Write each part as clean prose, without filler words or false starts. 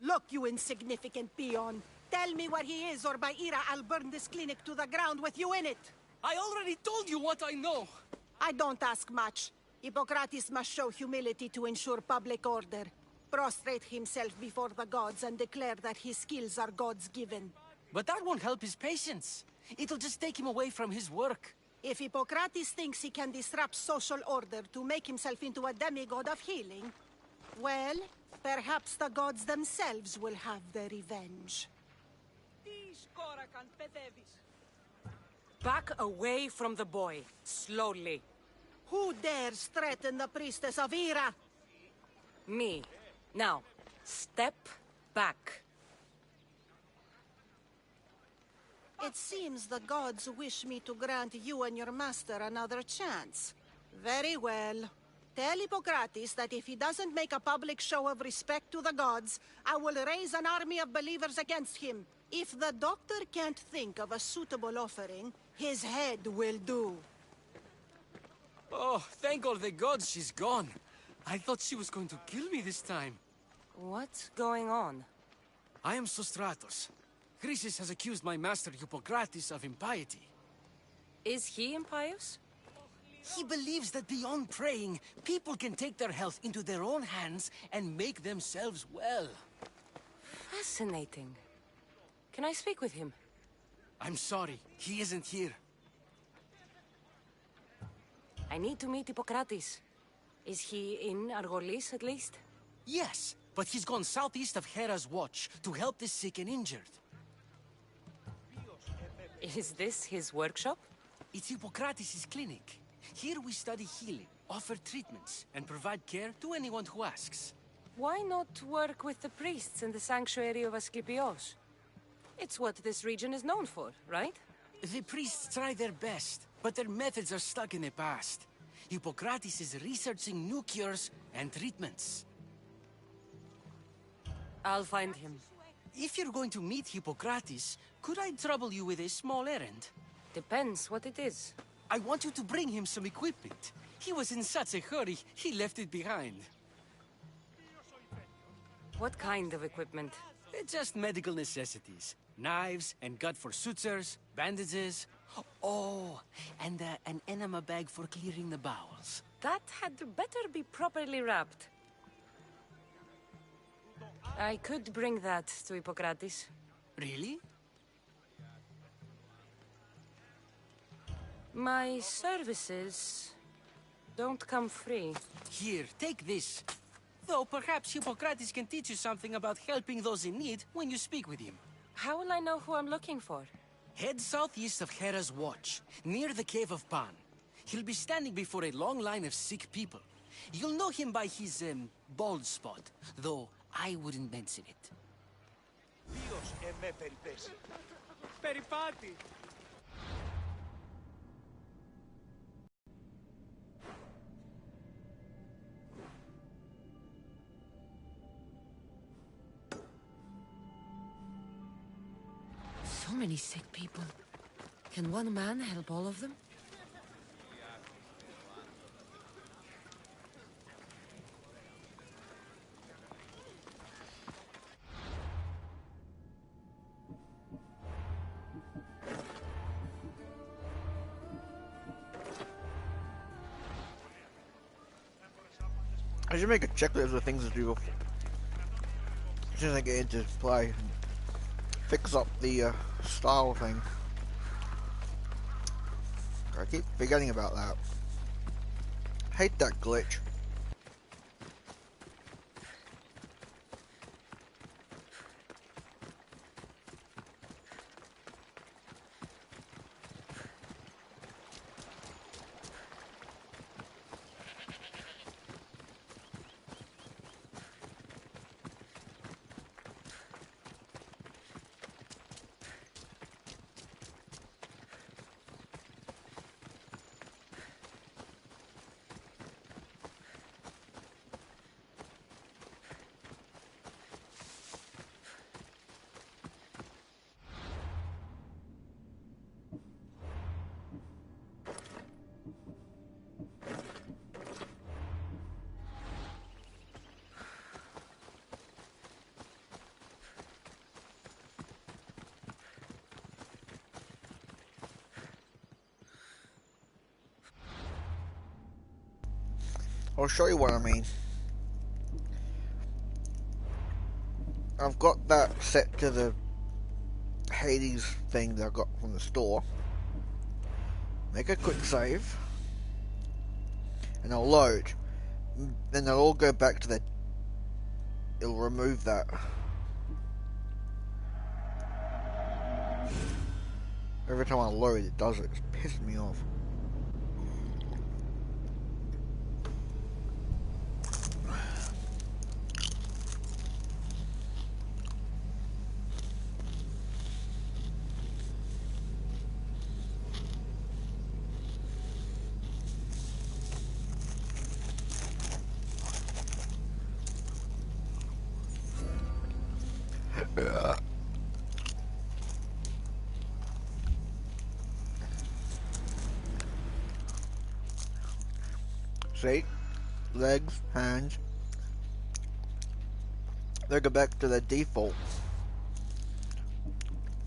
Look, you insignificant peon. Tell me where he is, or by Ira, I'll burn this clinic to the ground with you in it. I already told you what I know. I don't ask much. Hippocrates must show humility to ensure public order. Prostrate himself before the gods and declare that his skills are gods given. But that won't help his patients. It'll just take him away from his work. If Hippocrates thinks he can disrupt social order to make himself into a demigod of healing, well, perhaps the gods themselves will have their revenge. Back away from the boy, slowly. Who dares threaten the priestess of Ira? Me. Now, step back. It seems the gods wish me to grant you and your master another chance. Very well. Tell Hippocrates that if he doesn't make a public show of respect to the gods, I will raise an army of believers against him. If the doctor can't think of a suitable offering, his head will do. Oh, thank all the gods she's gone. I thought she was going to kill me this time. What's going on? I am Sostratos. Chrysis has accused my master Hippocrates of impiety. Is he impious? He believes that beyond praying, people can take their health into their own hands and make themselves well. Fascinating. Can I speak with him? I'm sorry, he isn't here. I need to meet Hippocrates. Is he in Argolis, at least? Yes, but he's gone southeast of Hera's watch to help the sick and injured. Is this his workshop? It's Hippocrates' clinic. Here we study healing, offer treatments, and provide care to anyone who asks. Why not work with the priests in the sanctuary of Asclepios? It's what this region is known for, right? The priests try their best, but their methods are stuck in the past. Hippocrates is researching new cures and treatments. I'll find him. If you're going to meet Hippocrates, could I trouble you with a small errand? Depends what it is. I want you to bring him some equipment. He was in such a hurry, he left it behind. What kind of equipment? Just medical necessities. Knives and gut for sutures, bandages. Oh, and an enema bag for clearing the bowels. That had better be properly wrapped. I could bring that to Hippocrates. Really? My services don't come free. Here, take this. Though perhaps Hippocrates can teach you something about helping those in need when you speak with him. How will I know who I'm looking for? Head southeast of Hera's watch, near the Cave of Pan. He'll be standing before a long line of sick people. You'll know him by his, bald spot, though I wouldn't mention it. Περιπάτη! So many sick people. Can one man help all of them? I should make a checklist of things to do as soon as I get into play. Fix up the style thing. I keep forgetting about that. Hate that glitch. I'll show you what I mean. I've got that set to the Hades thing that I got from the store. Make a quick save. And I'll load. Then they'll all go back to the... It'll remove that. Every time I load, it does it. It's pissing me off. See? Legs, hands. They go back to their default.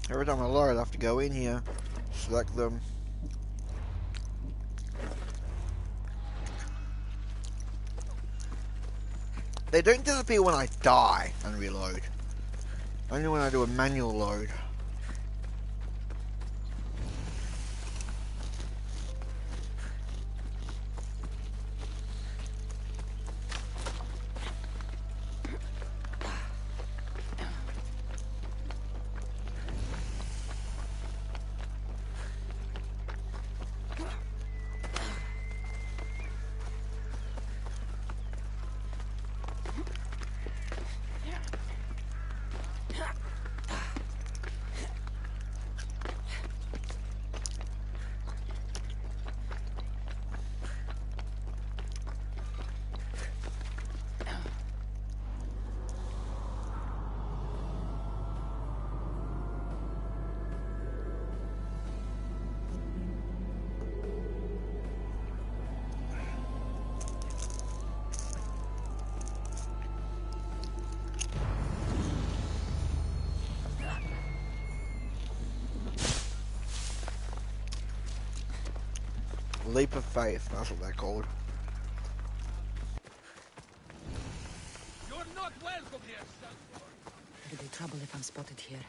Every time I load, I have to go in here, select them. They don't disappear when I die and reload. Only when I do a manual load. Leap of faith, that's what they're called. You're not welcome here, son. It'll be trouble if I'm spotted here.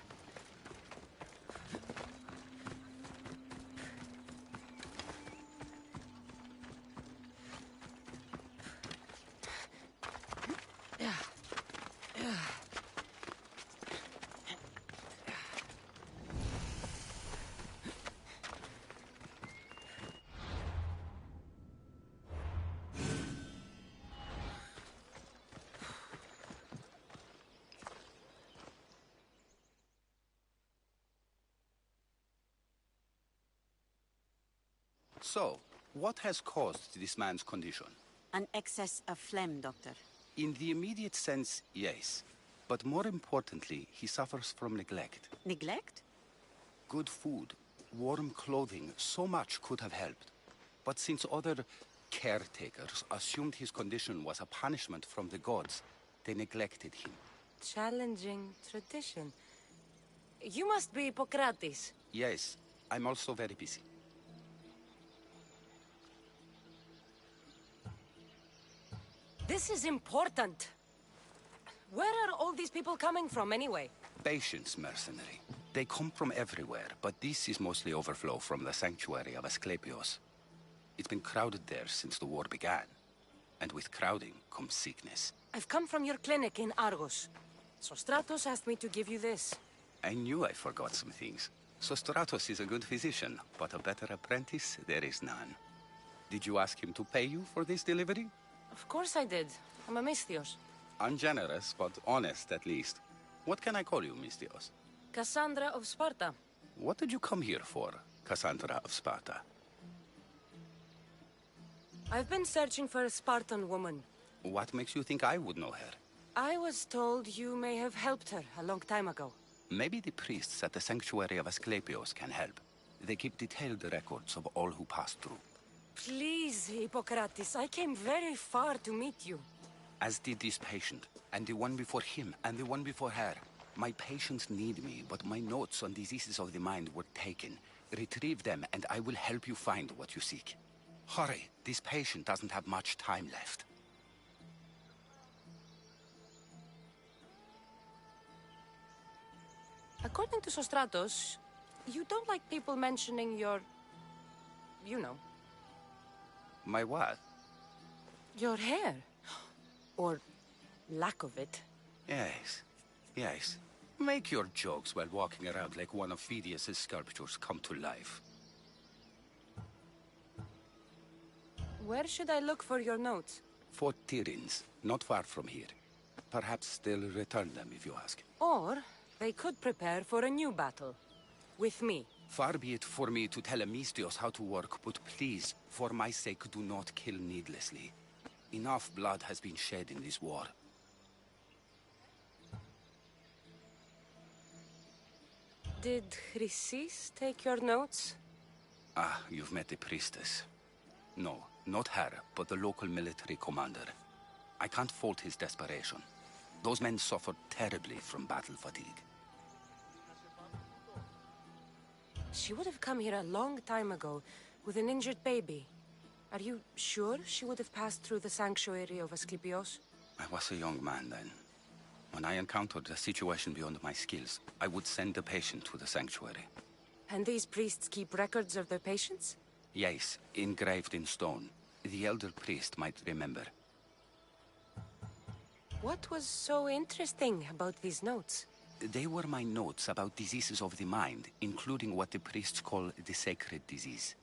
So, what has caused this man's condition? An excess of phlegm, Doctor. In the immediate sense, yes. But more importantly, he suffers from neglect. Neglect? Good food, warm clothing, so much could have helped. But since other caretakers assumed his condition was a punishment from the gods, they neglected him. Challenging tradition. You must be Hippocrates. Yes, I'm also very busy. This is important. Where are all these people coming from, anyway? Patience, mercenary. They come from everywhere, but this is mostly overflow from the sanctuary of Asclepios. It's been crowded there since the war began. And with crowding comes sickness. I've come from your clinic in Argos. Sostratos asked me to give you this. I knew I forgot some things. Sostratos is a good physician, but a better apprentice there is none. Did you ask him to pay you for this delivery? Of course I did. I'm a Misthios. Ungenerous, but honest at least. What can I call you, Misthios? Cassandra of Sparta. What did you come here for, Cassandra of Sparta? I've been searching for a Spartan woman. What makes you think I would know her? I was told you may have helped her a long time ago. Maybe the priests at the sanctuary of Asclepios can help. They keep detailed records of all who pass through. Please, Hippocrates, I came very far to meet you. As did this patient, and the one before him, and the one before her. My patients need me, but my notes on diseases of the mind were taken. Retrieve them, and I will help you find what you seek. Hurry, this patient doesn't have much time left. According to Sostratos, you don't like people mentioning your... you know. My what? Your hair. Or lack of it. Yes, yes. Make your jokes while walking around like one of Phidias' sculptures come to life. Where should I look for your notes? 4 Tyrins, not far from here. Perhaps they'll return them if you ask. Or they could prepare for a new battle. With me. Far be it for me to tell Amistios how to work, but please, for my sake, do not kill needlessly. Enough blood has been shed in this war. Did Chrysis take your notes? Ah, you've met the priestess. No, not her, but the local military commander. I can't fault his desperation. Those men suffered terribly from battle fatigue. She would have come here a long time ago, with an injured baby. Are you sure she would have passed through the sanctuary of Asclepios? I was a young man then. When I encountered a situation beyond my skills, I would send the patient to the sanctuary. And these priests keep records of their patients? Yes, engraved in stone. The elder priest might remember. What was so interesting about these notes? They were my notes about diseases of the mind, including what the priests call the sacred disease.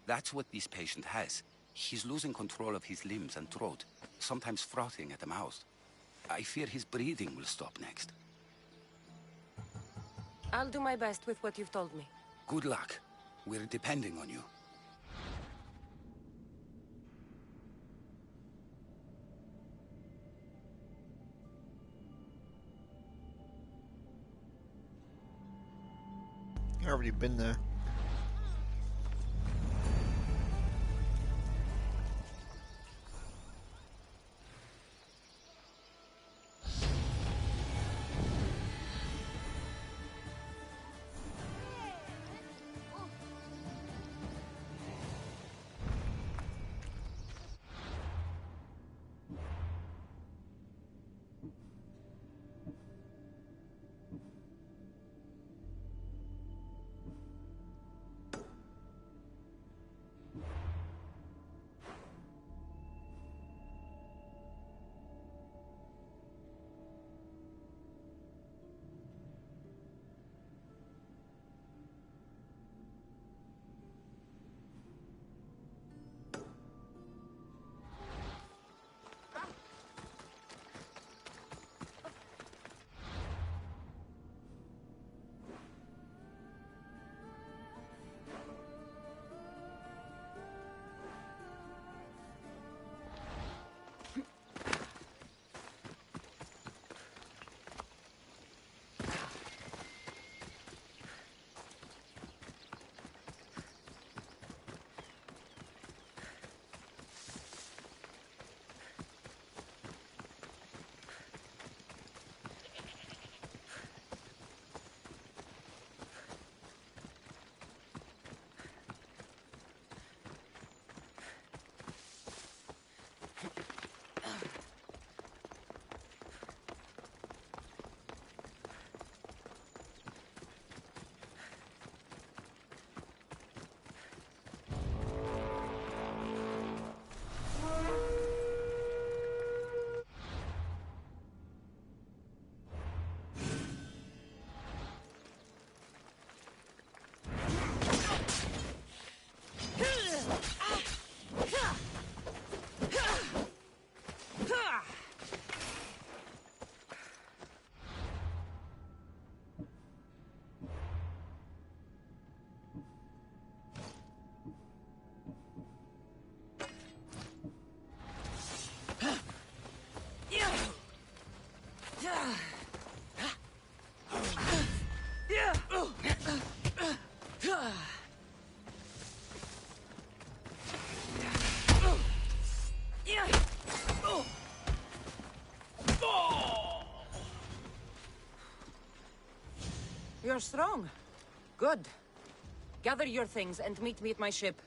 That's what this patient has. He's losing control of his limbs and throat, sometimes frothing at the mouth. I fear his breathing will stop next. I'll do my best with what you've told me. Good luck. We're depending on you. I've already been there. You're strong. Good. Gather your things and meet me at my ship.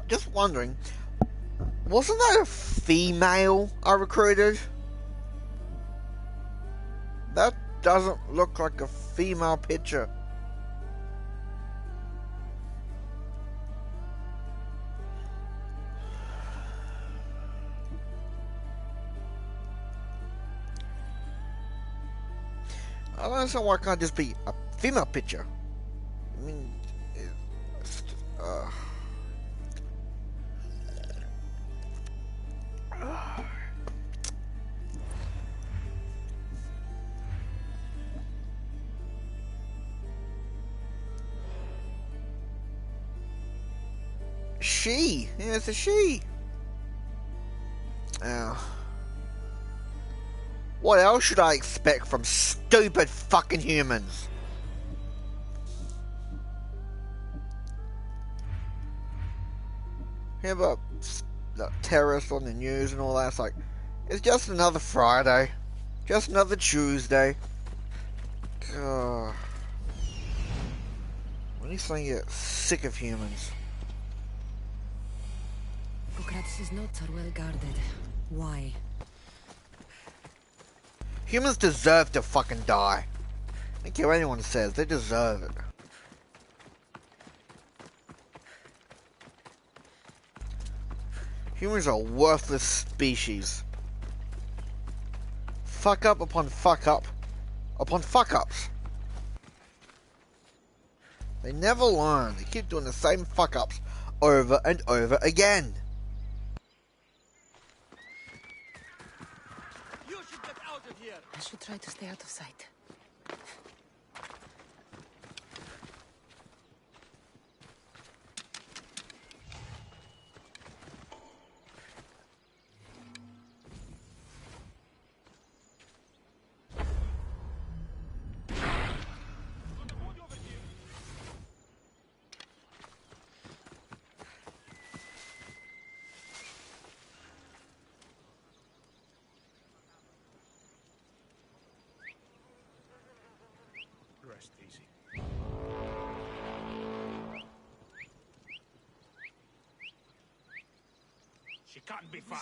Just wondering, wasn't that a female I recruited? That doesn't look like a female picture. I don't understand why it can't just be a female picture. I mean, she. Yeah, it's a she. What else should I expect from stupid fucking humans? Hear about the terrorists on the news and all that? It's like, it's just another Friday. Just another Tuesday. God. When you saying you're sick of humans? Hippocrates' notes are well guarded. Why? Humans deserve to fucking die. I don't care what anyone says, they deserve it. Humans are a worthless species. Fuck up upon fuck up upon fuck ups. They never learn. They keep doing the same fuck ups over and over again. You should get out of here. I should try to stay out of sight. Rest easy. She can't be far.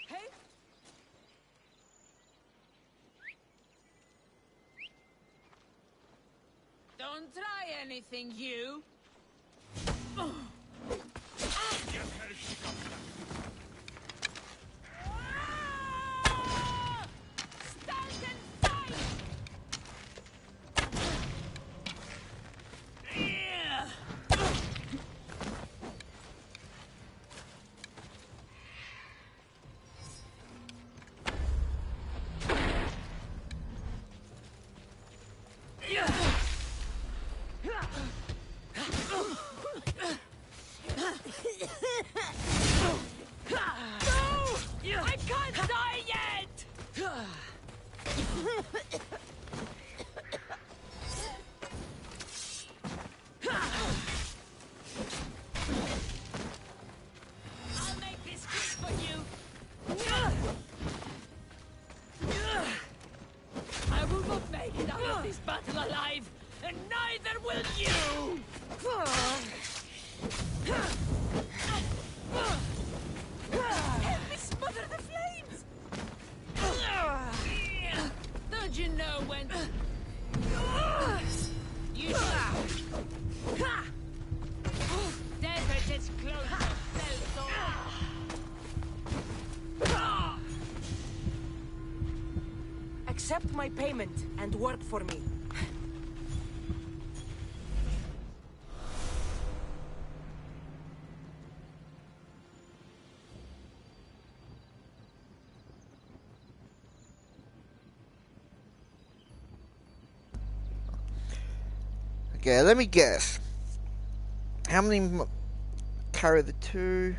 Hey! Don't try anything, you. Stand and fight! I can't die yet! I'll make this quick for you. I will not make it out of this battle alive, and neither will you! Help me smother the flames! Don't you know when... You desert is close to Selzor. Accept my payment and work for me. Okay, let me guess. How many carry the two?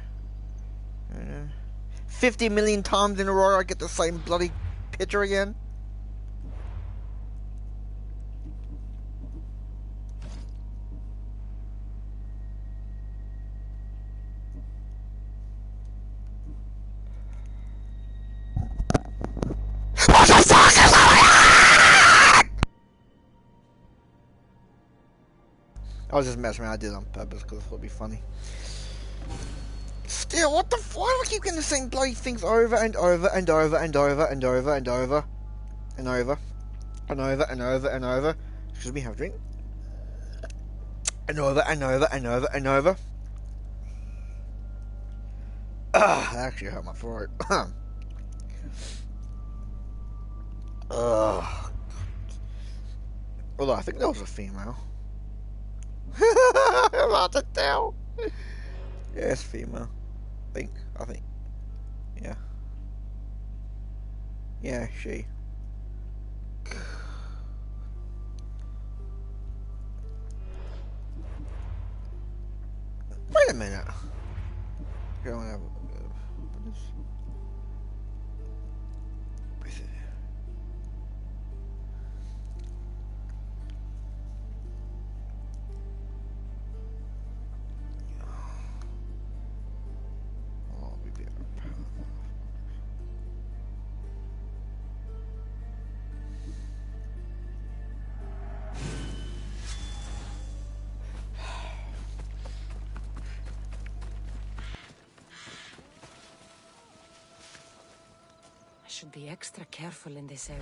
50 million times in a row I get the same bloody picture again? I was just messing around. I did it on purpose because I thought it'd be funny. Still, what the fuck? Why do I keep getting the same bloody things over and over and over and over and over and over and over and over and over and over? Excuse me, have a drink. And over and over and over and over. That actually hurt my throat. Although I think that was a female. I'm about to tell. Yeah, it's female. I think. Yeah. Yeah, she. Wait a minute. Go on, have a Should be extra careful in this area.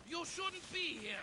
You shouldn't be here!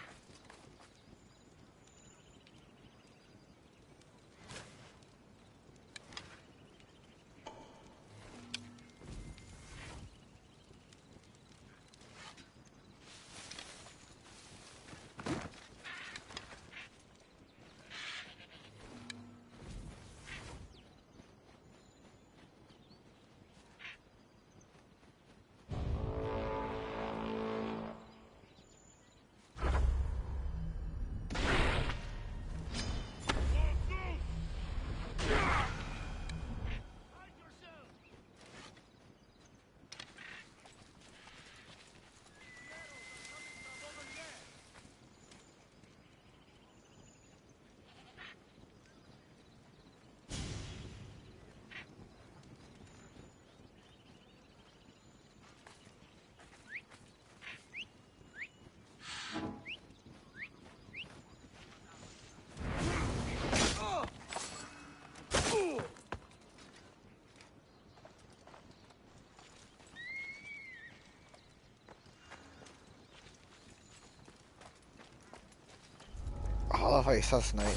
I love how you assassinate.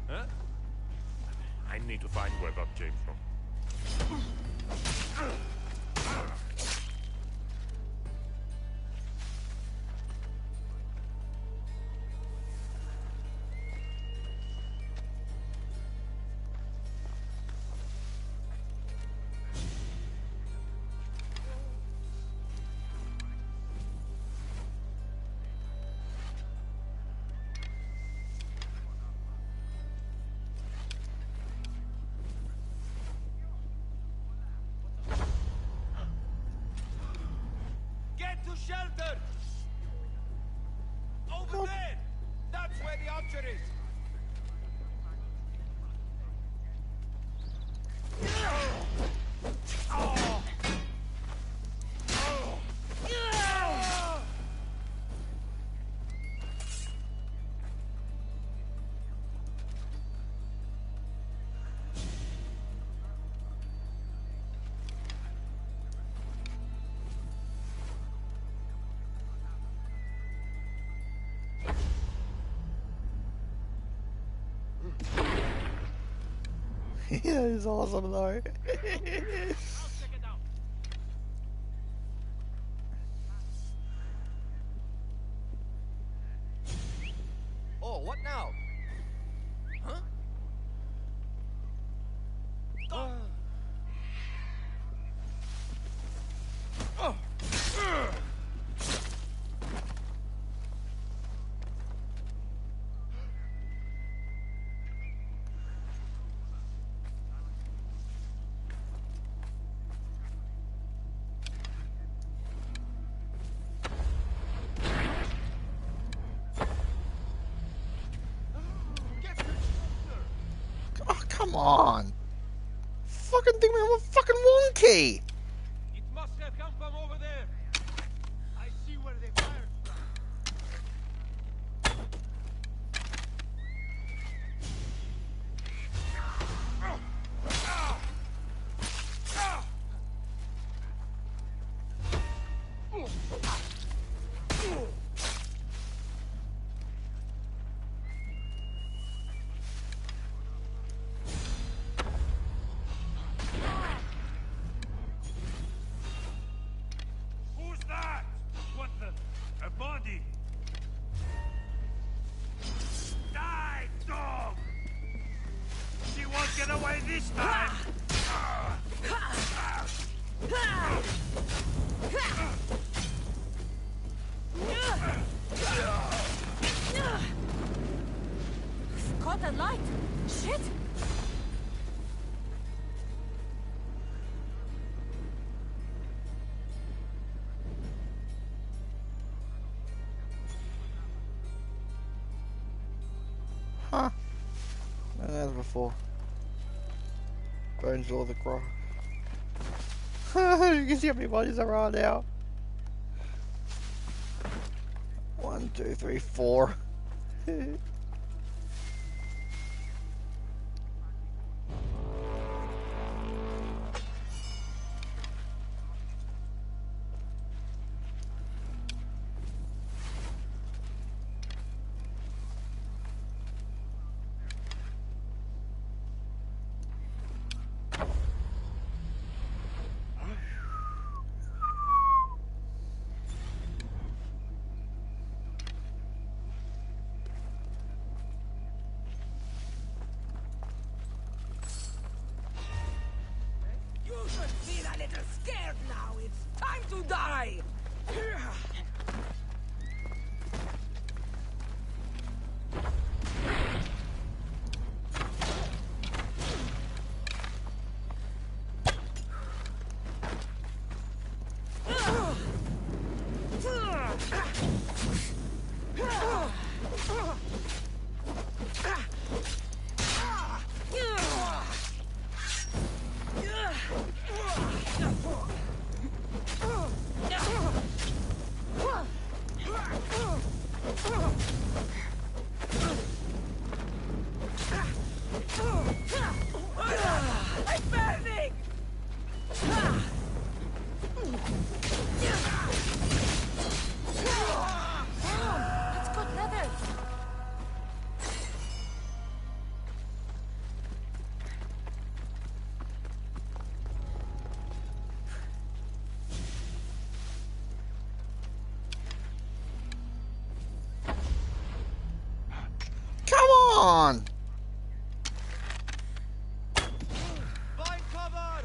Huh? I need to find where that came from. Shelter! Over there! That's where the archer is! Yeah, it's awesome though. I'll check it out. Oh, what now? Huh? Oh, come on. Fucking thing was fucking wonky. It must have come from over there. I see where they fired from. Who's that? What the? A body? Die, dog! She won't get away this time! Caught a light. Shit! Huh. As before. Burns all the grass. You can see how many bodies there are now. 1, 2, 3, 4. You should feel a little scared now. It's time to die. I'm burning! It's good leather. Come on! Find cover!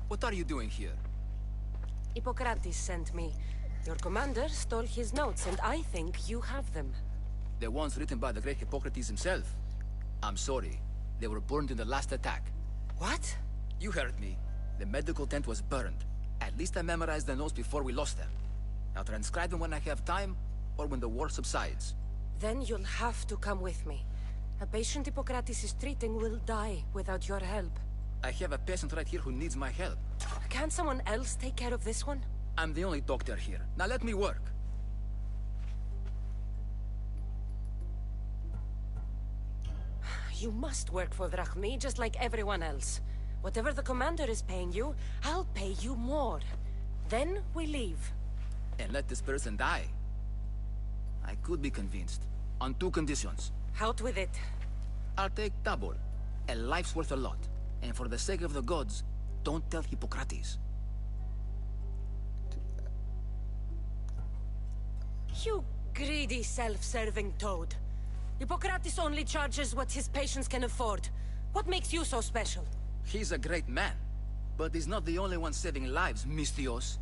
What are you doing here? Hippocrates sent me. Your commander stole his notes, and I think you have them. The ones written by the great Hippocrates himself. I'm sorry. They were burned in the last attack. What? You heard me. The medical tent was burned. At least I memorized the notes before we lost them. I'll transcribe them when I have time, or when the war subsides. Then you'll have to come with me. A patient Hippocrates is treating will die without your help. I have a patient right here who needs my help. Can't someone else take care of this one? I'm the only doctor here. Now let me work. You must work for Drachmi, just like everyone else. Whatever the commander is paying you, I'll pay you more. Then we leave. And let this person die. I could be convinced. On 2 conditions. Out with it. I'll take double. A life's worth a lot. And for the sake of the gods, don't tell Hippocrates. You greedy, self-serving toad. Hippocrates only charges what his patients can afford. What makes you so special? He's a great man. But he's not the only one saving lives, Mistios.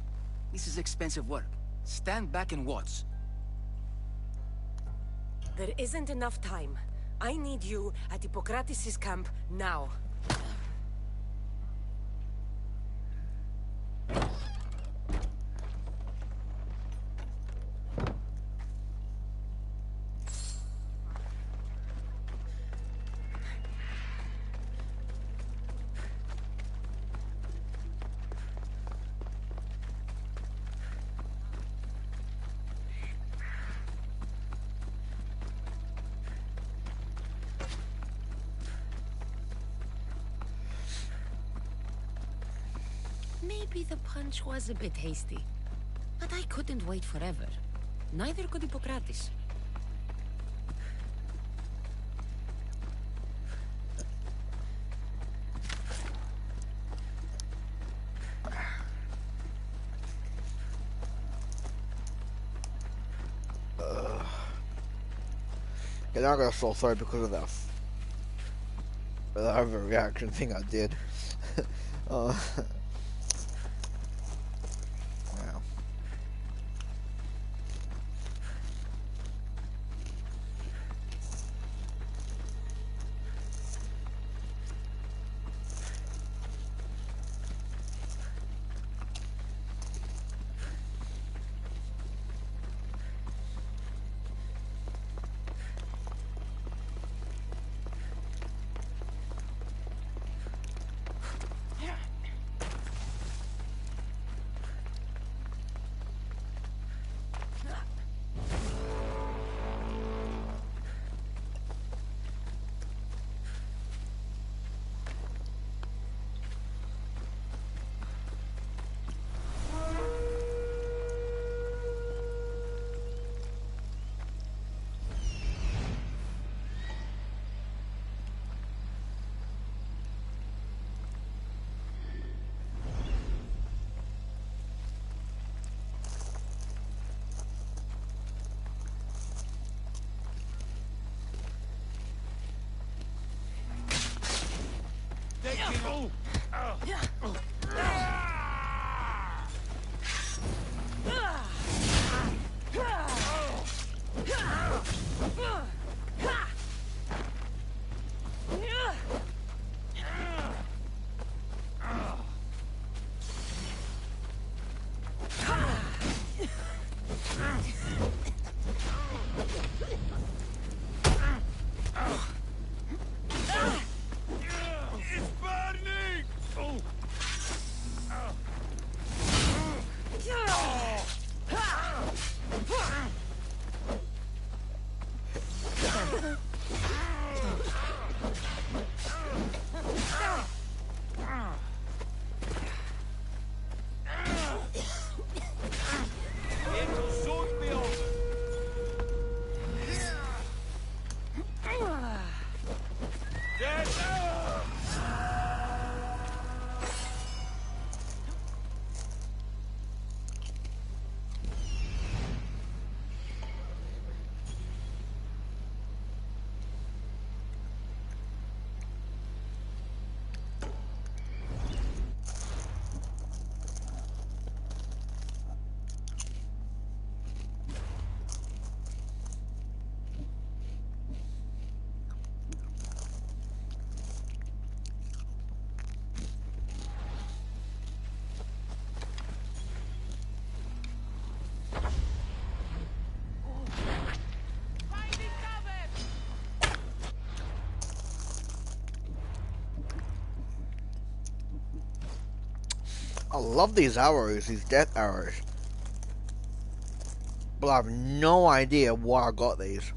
This is expensive work. Stand back and watch. There isn't enough time. I need you at Hippocrates' camp now. Maybe the punch was a bit hasty. But I couldn't wait forever. Neither could Hippocrates. Yeah, now I got so sorry because of that overreaction thing I did. Wow. love these arrows, these death arrows. But I have no idea why I got these.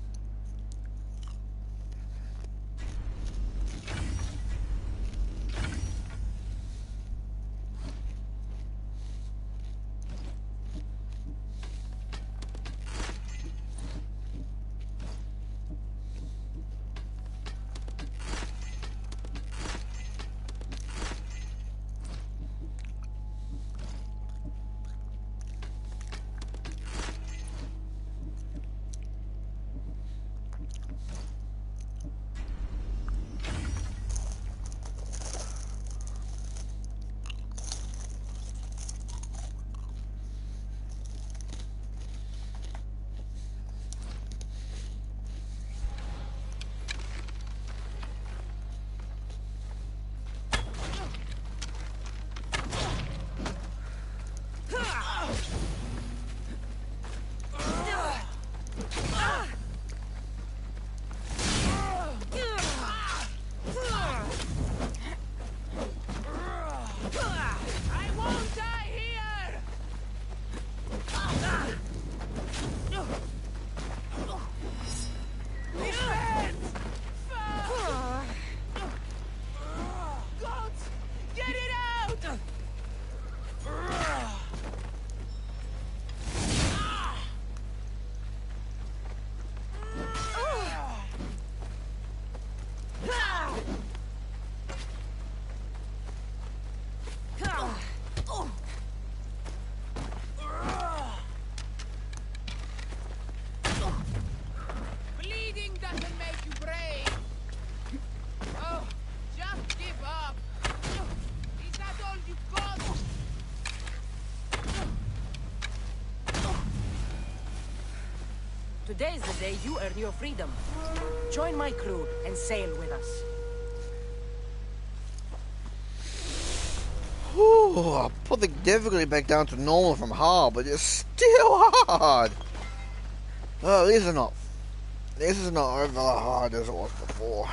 Today's the day you earn your freedom. Join my crew and sail with us. Ooh, I put the difficulty back down to normal from hard, but it's still hard. Oh, this is not over hard as it was before.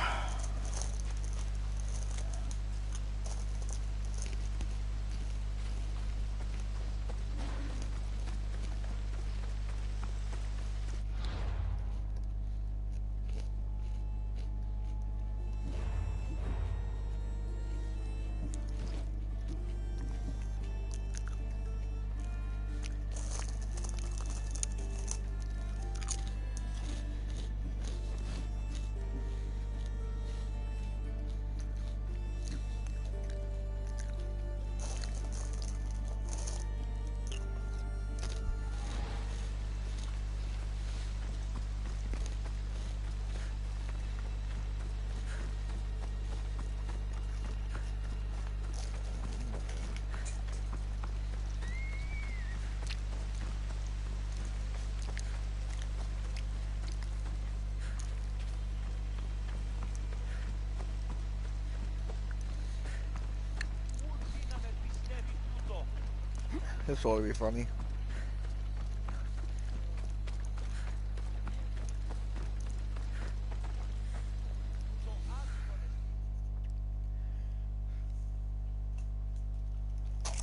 This ought to be funny.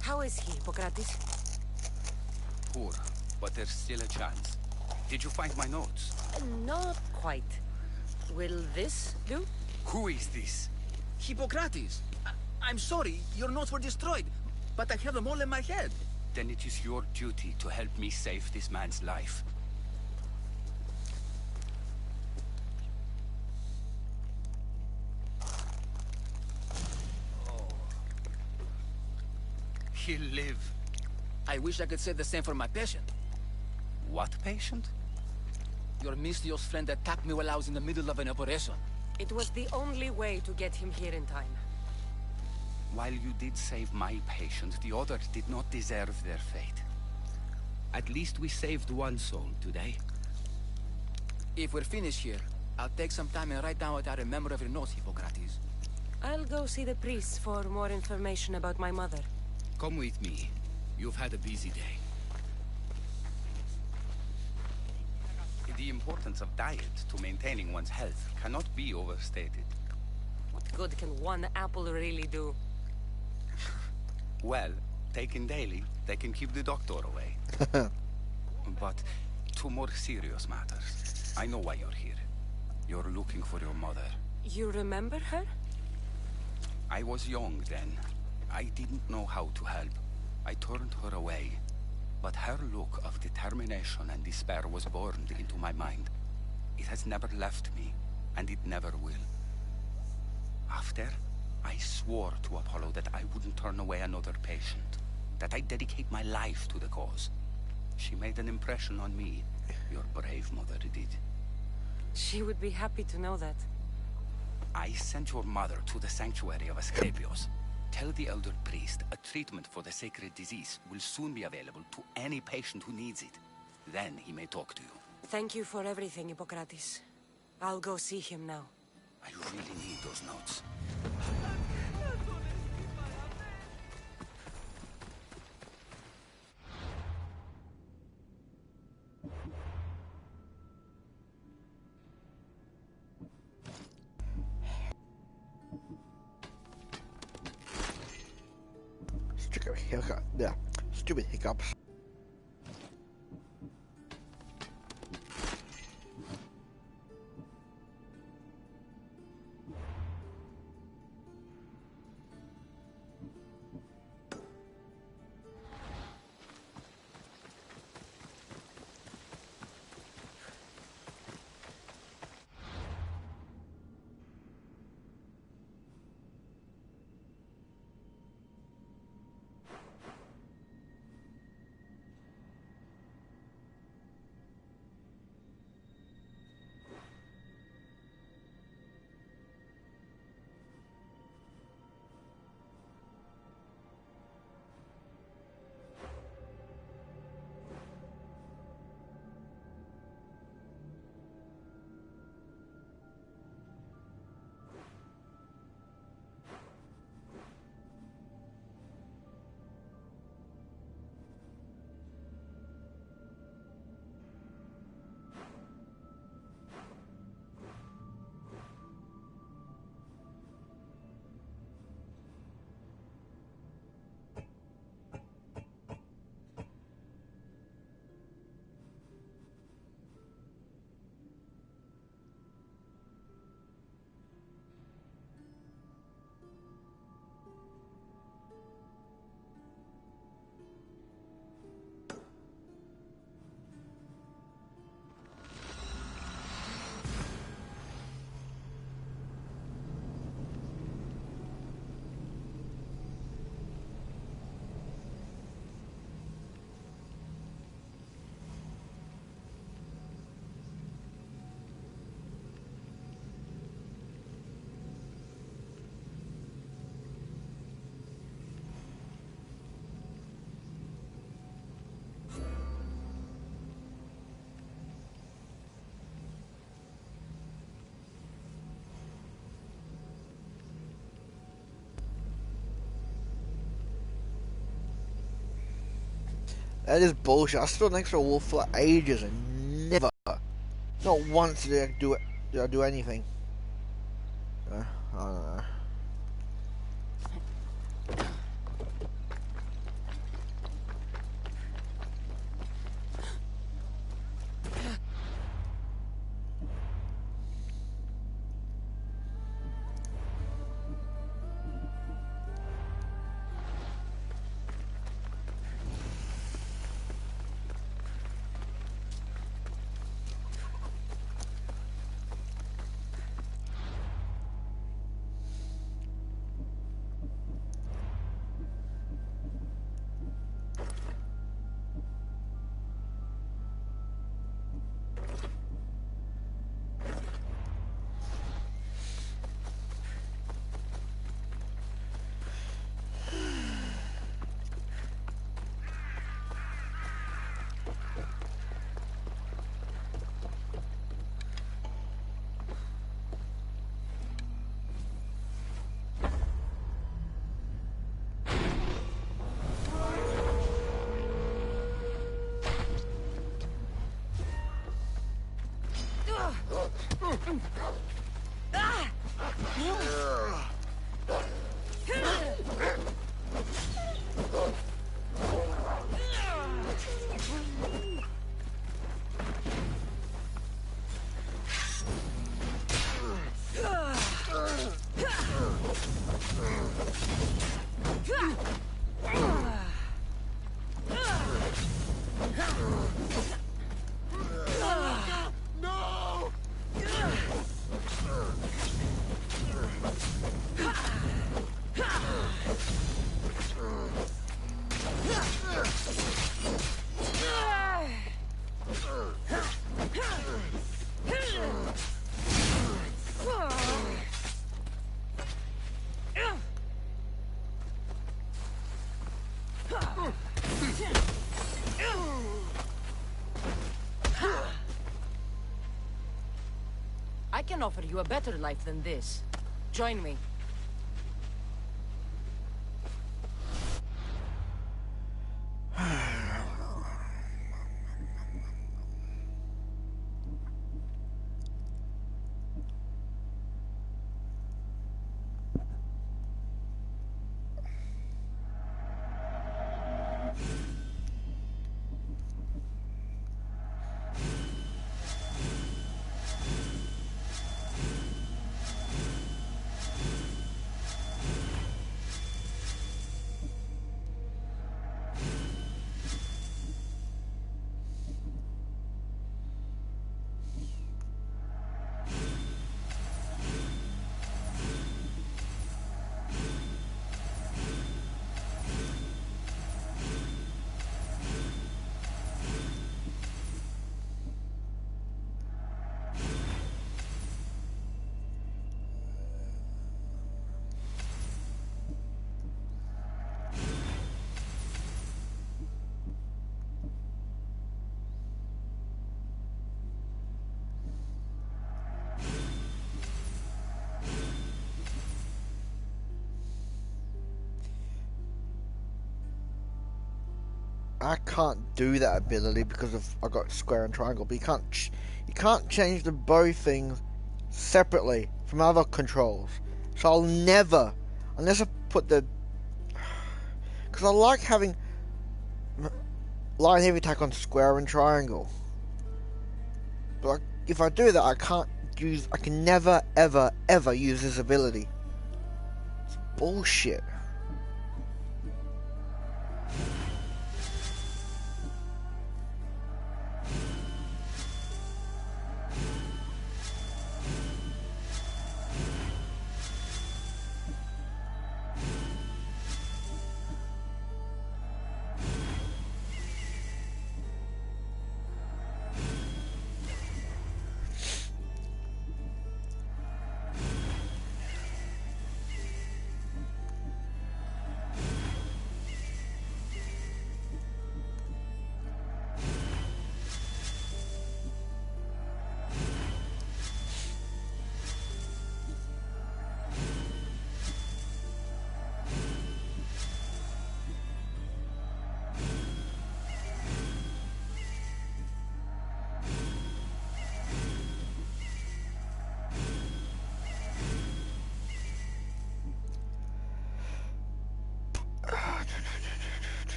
How is he, Hippocrates? Poor, but there's still a chance. Did you find my notes? Not quite. Will this do? Who is this? Hippocrates! I'm sorry, your notes were destroyed, but I have them all in my head. Then it is your duty to help me save this man's life. Oh. He'll live. I wish I could say the same for my patient. What patient? Your mysterious friend attacked me while I was in the middle of an operation. It was the only way to get him here in time. While you did save my patient, the others did not deserve their fate. At least we saved one soul today. If we're finished here, I'll take some time and write down what I remember of your notes, Hippocrates. I'll go see the priests for more information about my mother. Come with me. You've had a busy day. The importance of diet to maintaining one's health cannot be overstated. What good can one apple really do? Well, Taken daily, they can keep the doctor away. But to more serious matters. I know why you're here. You're looking for your mother. You remember her? I was young then. I didn't know how to help. I turned her away. But her look of determination and despair was burned into my mind. It has never left me, and it never will. After, I swore to Apollo that I wouldn't turn away another patient, that I'd dedicate my life to the cause. She made an impression on me. Your brave mother did. She would be happy to know that. I sent your mother to the sanctuary of Asclepius. Tell the elder priest a treatment for the sacred disease will soon be available to any patient who needs it. Then he may talk to you. Thank you for everything, Hippocrates. I'll go see him now. I really need those notes. Stupid hiccups. That is bullshit. I stood next to a wolf for ages and never, not once did I do anything. I don't know. can offer you a better life than this. Join me. I can't do that ability because of I got square and triangle, but you can't change the bow things separately from other controls. So I'll never, unless I put the, because I like having light and heavy attack on square and triangle. But if I do that, I can never ever ever use this ability. It's bullshit.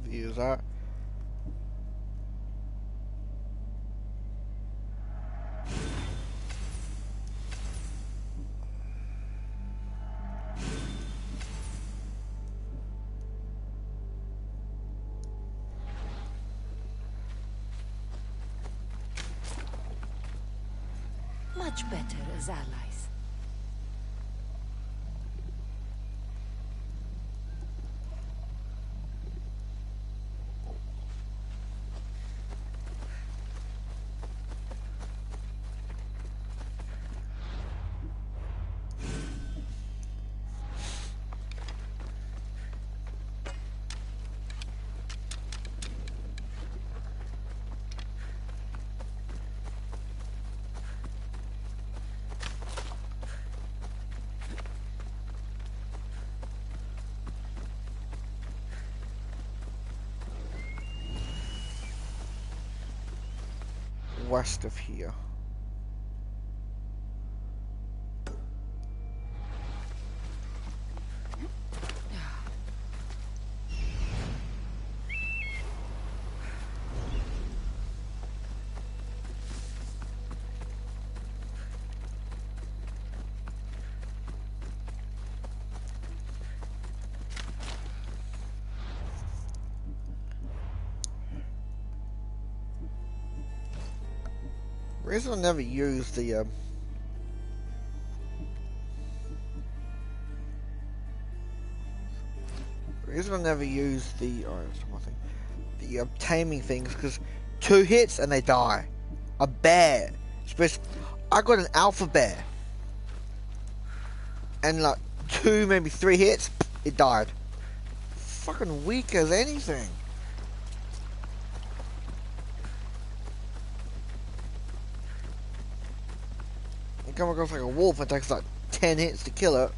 Use that. Much better as allies. West of here. The reason I never use the that you're taming things, because 2 hits and they die. A bear, especially, I got an alpha bear, and like 2, maybe 3 hits, it died. Fucking weak as anything. You come across like a wolf, it takes like 10 hits to kill it.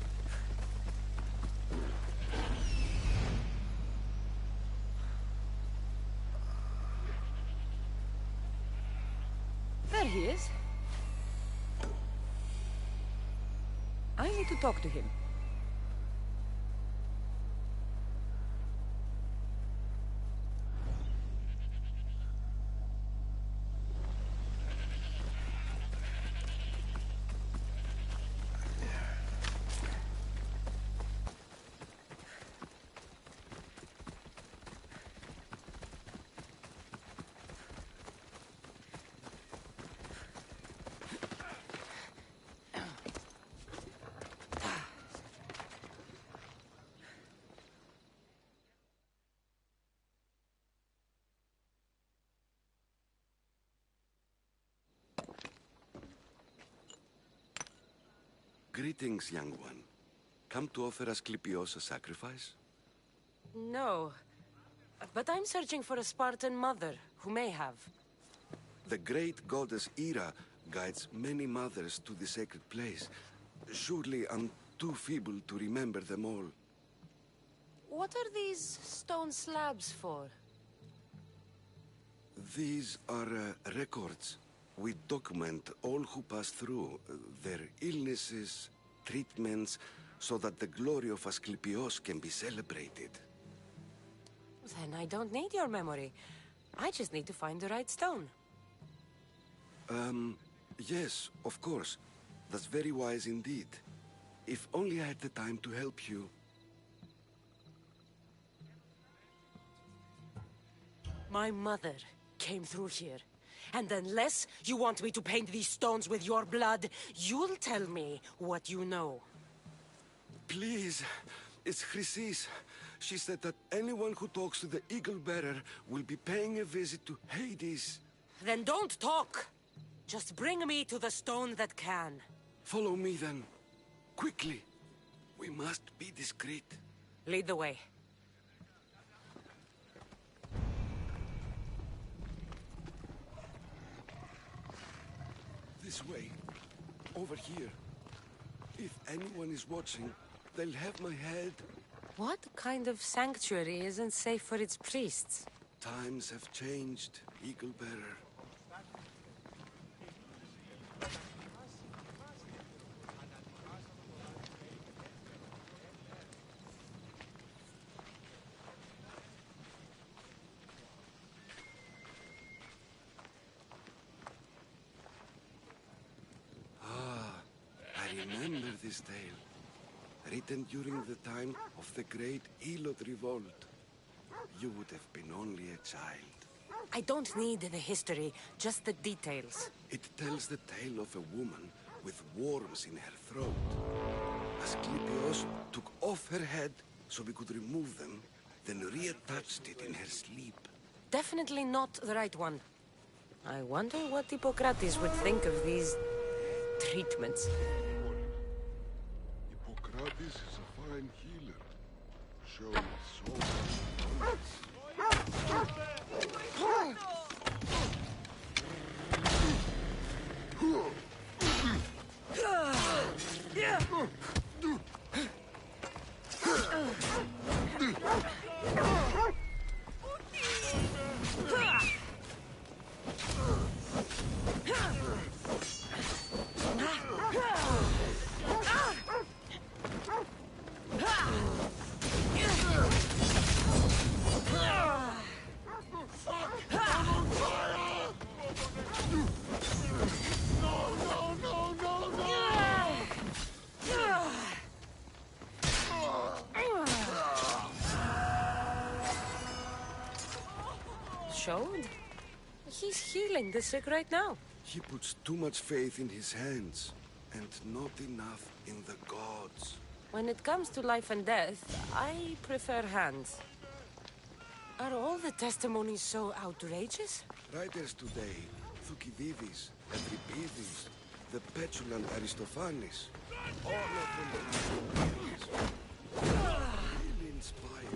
There he is. I need to talk to him. Greetings, young one. Come to offer Asclepios a sacrifice? No. But I'm searching for a Spartan mother who may have. The great goddess Ira guides many mothers to the sacred place. Surely I'm too feeble to remember them all. What are these stone slabs for? These are records. We document all who pass through, their illnesses, treatments, so that the glory of Asclepios can be celebrated. Then I don't need your memory. I just need to find the right stone. Yes, of course. That's very wise indeed. If only I had the time to help you. My mother came through here. And unless you want me to paint these stones with your blood, you'll tell me what you know. Please, it's Chrysis. She said that anyone who talks to the Eagle Bearer will be paying a visit to Hades. Then don't talk! Just bring me to the stone that can. Follow me then. Quickly. We must be discreet. Lead the way. This way. Over here. If anyone is watching, they'll have my head. What kind of sanctuary isn't safe for its priests? Times have changed, Eagle Bearer. Remember this tale, written during the time of the great Elot revolt. You would have been only a child. I don't need the history, just the details. It tells the tale of a woman with worms in her throat. Asclepios took off her head so we could remove them, then reattached it in her sleep. Definitely not the right one. I wonder what Hippocrates would think of these treatments. Hippocrates is a fine healer. Show so much Showed? He's healing the sick right now. He puts too much faith in his hands, and not enough in the gods. When it comes to life and death, I prefer hands. Are all the testimonies so outrageous? Writers today, Thucydides, Euripides, the petulant Aristophanes, all of them really inspired.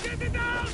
Get it down!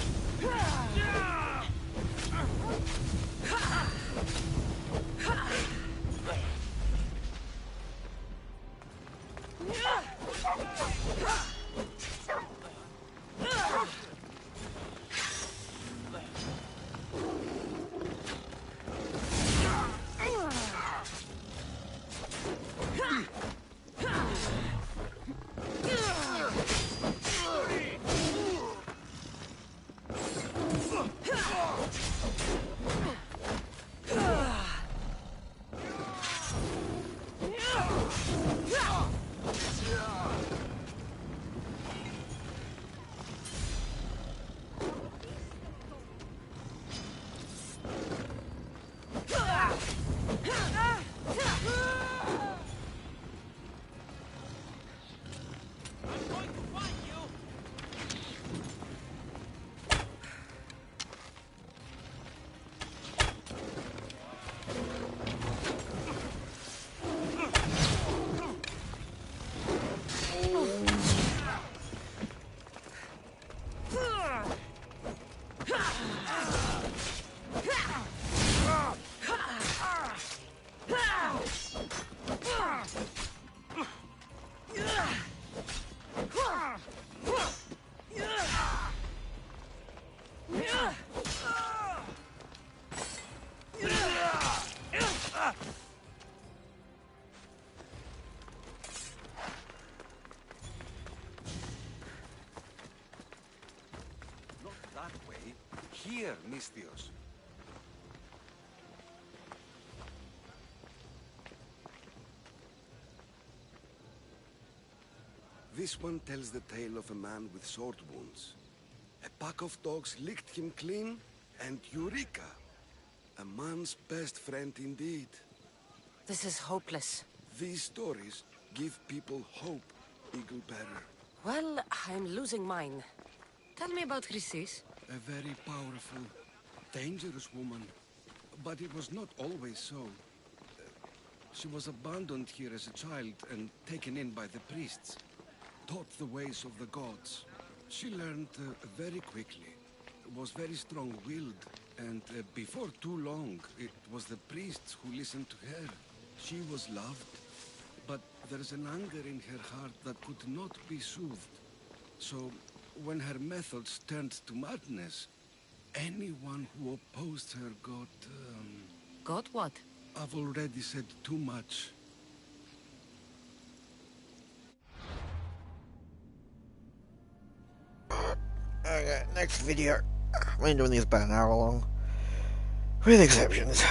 Here, Misthios. This one tells the tale of a man with sword wounds. A pack of dogs licked him clean, and Eureka! A man's best friend indeed. This is hopeless. These stories give people hope, Eagle Bearer. Well, I'm losing mine. Tell me about Chrysis. A very powerful, dangerous woman. But it was not always so. She was abandoned here as a child and taken in by the priests. Taught the ways of the gods. She learned very quickly. Was very strong-willed. And before too long, it was the priests who listened to her. She was loved. But there's an anger in her heart that could not be soothed. So, when her methods turned to madness, anyone who opposed her got... Got what? I've already said too much. Okay, next video. I'm doing these about an hour long. With exceptions.